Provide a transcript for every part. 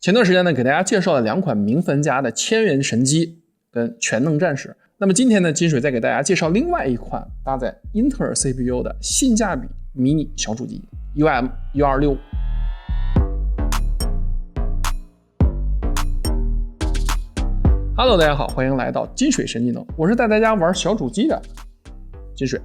前段时间呢，给大家介绍了2款明分家的千元神机跟全能战士。那么今天呢，金水再给大家介绍另外一款搭载英特尔 CPU 的性价比迷你小主机 UM1265。Hello， 大家好，欢迎来到金水神技能，我是带大家玩小主机的金水。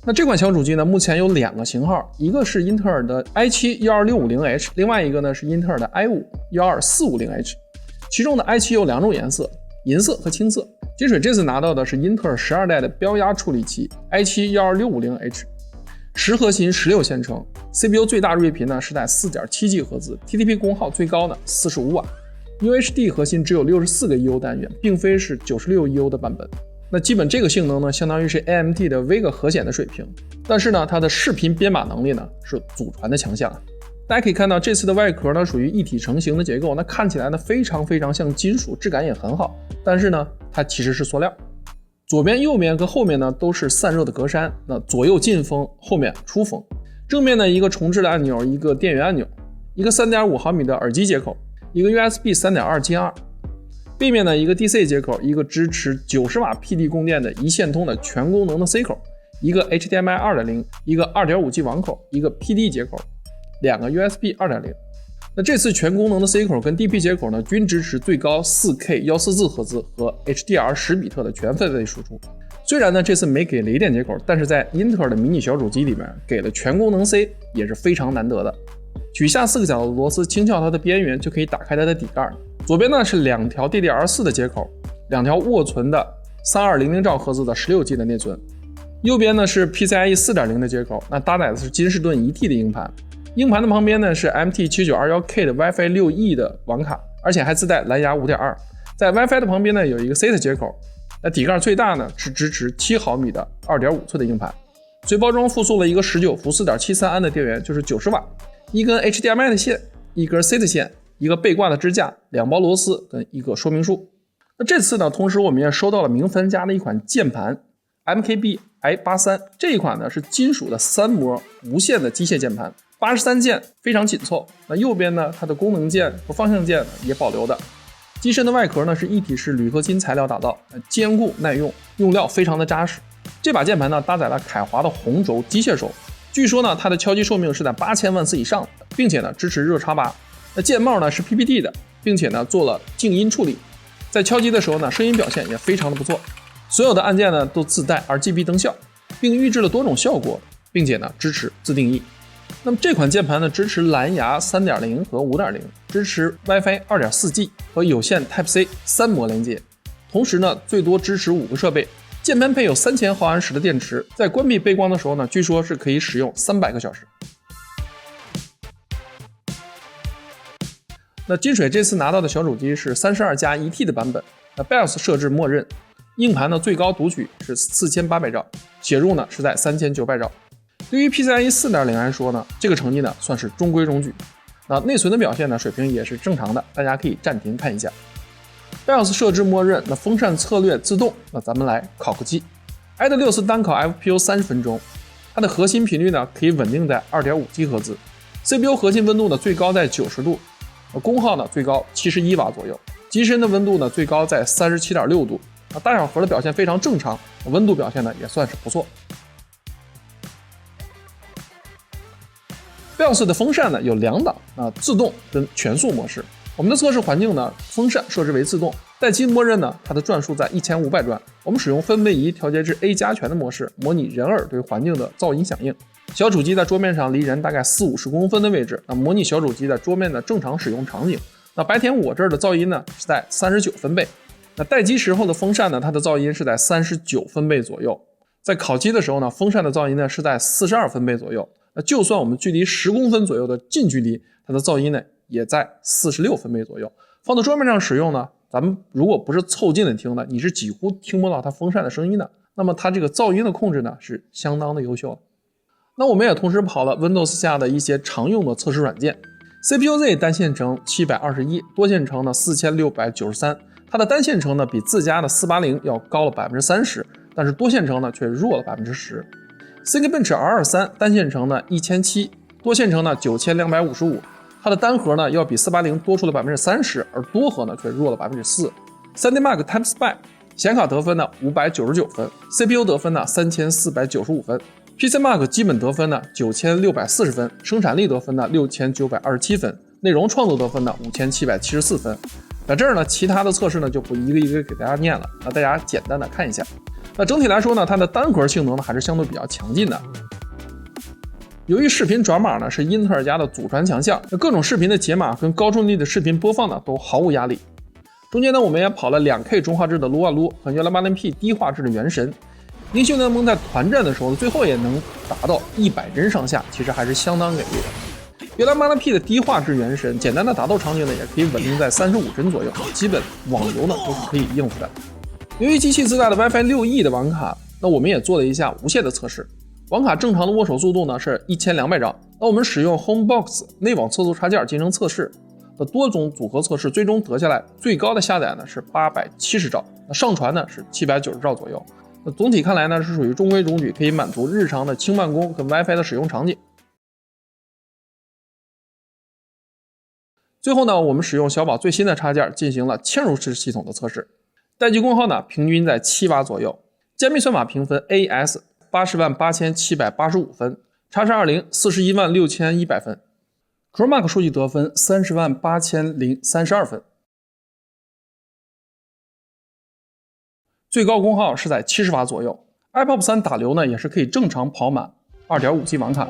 那这款小主机呢，目前有2个型号，一个是英特尔的 i7-12650H， 另外一个呢是英特尔的 i5-12450H。其中的 i7 有2种颜色，银色和青色。金水这次拿到的是英特尔12代的标压处理器 i7-12650H， 10核心16线程 ，CPU 最大睿频呢是在 4.7 GHz， TDP 功耗最高呢45瓦。UHD 核心只有64个 EU 单元，并非是96 EU 的版本。那基本这个性能呢，相当于是 AMD 的 Vega 核显的水平，但是呢，它的视频编码能力呢是祖传的强项。大家可以看到，这次的外壳呢属于一体成型的结构，那看起来呢非常像金属，质感也很好。但是呢，它其实是塑料。左边、右边跟后面呢都是散热的格栅，那左右进风，后面出风。正面呢一个重置的按钮，一个电源按钮，一个 3.5 毫米的耳机接口，一个 USB 3.2 接2。背面呢一个 DC 接口，一个支持90瓦 PD 供电的一线通的全功能的 C 口，一个 HDMI 2.0， 一个 2.5G 网口，一个 PD 接口，2个 USB 2.0。那这次全功能的 C 口跟 DP 接口呢，均支持最高 4K 144赫兹和 HDR 10比特的全分位输出。虽然呢这次没给雷电接口，但是在英特尔的迷你小主机里面给了全功能 C 也是非常难得的。取下4个角的螺丝，轻撬它的边缘就可以打开它的底盖。左边呢是2条 DDR4 的接口，2条卧存的3200兆赫兹的 16G 的内存。右边呢是 PCIe 4.0 的接口，那搭载的是金士顿 1T 的硬盘。硬盘的旁边呢是 MT7921K 的 WiFi 6E 的网卡，而且还自带蓝牙 5.2。在 WiFi 的旁边呢有一个 SATA 接口。那底盖最大呢是支持7毫米的 2.5 寸的硬盘。随包装附送了一个19伏 4.73 安的电源，就是90瓦，一根 HDMI 的线，一根 SATA 线，一个背挂的支架，2包螺丝跟一个说明书。那这次呢，同时我们也收到了明分家的一款键盘 MKB i83， 这一款呢是金属的3模无线的机械键盘，83键非常紧凑。那右边呢，它的功能键和方向键也保留的。机身的外壳呢是一体式铝合金材料打造，坚固耐用，用料非常的扎实。这把键盘呢搭载了凯华的红轴机械手，据说呢它的敲击寿命是在8000万次以上的，并且呢支持热插拔。那键帽呢是 PPT 的，并且呢做了静音处理，在敲击的时候呢声音表现也非常的不错。所有的按键呢都自带 RGB 灯效，并预置了多种效果，并且呢支持自定义。那么这款键盘呢支持蓝牙 3.0 和 5.0， 支持 WiFi 2.4G 和有线 Type-C 3模连接，同时呢最多支持5个设备。键盘配有3000毫安时的电池，在关闭背光的时候呢，据说是可以使用300个小时。那金水这次拿到的小主机是32+1T 的版本，那 BIOS 设置默认，硬盘呢最高读取是4800兆，写入呢是在3900兆。对于 PCIe 4.0 来说呢，这个成绩呢算是中规中矩。那内存的表现呢水平也是正常的，大家可以暂停看一下。BIOS 设置默认，那风扇策略自动，那咱们来烤个鸡。i6 单烤 FPU 30分钟，它的核心频率呢可以稳定在 2.5 GHz， CPU 核心温度呢最高在90度，功耗呢最高71瓦左右，机身的温度呢最高在 37.6 度，大小核的表现非常正常，温度表现呢也算是不错。BIOS 的风扇呢有2档，自动跟全速模式。我们的测试环境呢，风扇设置为自动，待机默认呢，它的转速在1500转。我们使用分贝仪调节至 A 加权的模式，模拟人耳对环境的噪音响应。小主机在桌面上离人大概40-50公分的位置，那模拟小主机在桌面的正常使用场景。那白天我这儿的噪音呢是在39分贝，那待机时候的风扇呢，它的噪音是在39分贝左右。在烤机的时候呢，风扇的噪音呢是在42分贝左右。那就算我们距离10公分左右的近距离，它的噪音呢也在46分贝左右。放到桌面上使用呢，咱们如果不是凑近的听的，你是几乎听不到它风扇的声音的。那么它这个噪音的控制呢是相当的优秀。那我们也同时跑了 Windows 下的一些常用的测试软件， CPU-Z 单线程721，多线程呢4693，它的单线程呢比自家的480要高了 30%， 但是多线程呢却弱了 10%。Cinebench R23 单线程呢1007，多线程呢9255，它的单核呢要比480多出了30%，而多核呢却弱了4%。3D Mark TimeSpy 显卡得分呢599分 ，CPU 得分呢3495分 ，PC Mark 基本得分呢9640分，生产力得分呢6927分，内容创作得分呢5774分。在这儿呢，其他的测试呢就不一个一个给大家念了，那大家简单的看一下。那整体来说呢，它的单核性能呢还是相对比较强劲的。由于视频转码呢是英特尔家的祖传强项，各种视频的解码跟高帧率的视频播放呢都毫无压力。中间呢，我们也跑了 2K 中画质的撸啊撸和 1080P 低画质的原神。英雄联盟在团战的时候，最后也能达到100帧上下，其实还是相当给力的。1080P 的低画质原神，简单的打斗场景呢，也可以稳定在35帧左右，基本网游呢都是可以应付的。由于机器自带的 WiFi 6E 的网卡，那我们也做了一下无线的测试。网卡正常的握手速度呢是1200兆，那我们使用 Homebox 内网测速插件进行测试。的多种组合测试，最终得下来最高的下载呢是870兆，那上传呢是790兆左右。那总体看来呢是属于中规中矩，可以满足日常的轻慢攻跟 WiFi 的使用场景。最后呢，我们使用小宝最新的插件进行了嵌入式系统的测试，待机功耗呢平均在7瓦左右，加密算法评分 AS 808785分，叉叉20 416,100分。Chromark 数据得分308032分，最高功耗是在70瓦左右。iPop 3打流呢也是可以正常跑满 2.5G 网卡。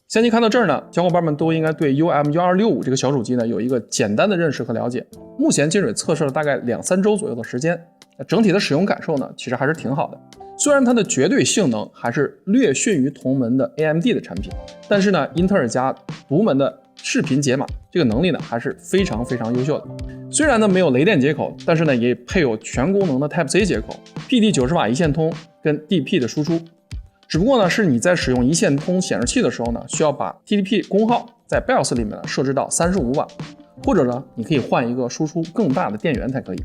相信看到这儿呢，小伙伴们都应该对 UM1265 这个小主机呢有一个简单的认识和了解。目前金水测试了大概2-3周左右的时间，整体的使用感受呢其实还是挺好的。虽然它的绝对性能还是略逊于同门的 AMD 的产品，但是呢，英特尔家独门的视频解码这个能力呢还是非常优秀的。虽然呢没有雷电接口，但是呢也配有全功能的 Type-C 接口 ，PD 90瓦一线通跟 DP 的输出。只不过呢是你在使用一线通显示器的时候呢，需要把 TDP 功耗在 BIOS 里面呢设置到35瓦，或者呢你可以换一个输出更大的电源才可以。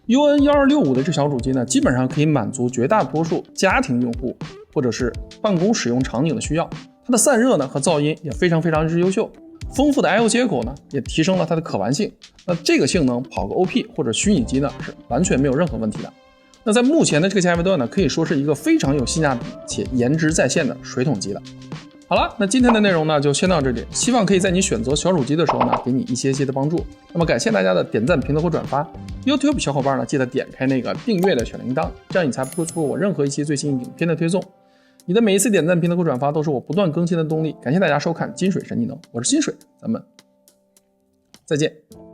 UN1265 的这小主机呢，基本上可以满足绝大多数家庭用户或者是办公使用场景的需要。它的散热呢和噪音也非常之优秀，丰富的 I/O 接口呢也提升了它的可玩性。那这个性能跑个 OP 或者虚拟机呢是完全没有任何问题的。那在目前的这个价位段呢，可以说是一个非常有性价比且颜值在线的水桶机了。好了，那今天的内容呢就先到这里，希望可以在你选择小主机的时候呢给你一些的帮助。那么感谢大家的点赞、评论和转发。YouTube 小伙伴呢记得点开那个订阅的小铃铛，这样你才不会错过我任何一期最新影片的推送。你的每一次点赞、评论和转发都是我不断更新的动力。感谢大家收看金水神技能，我是金水，咱们再见。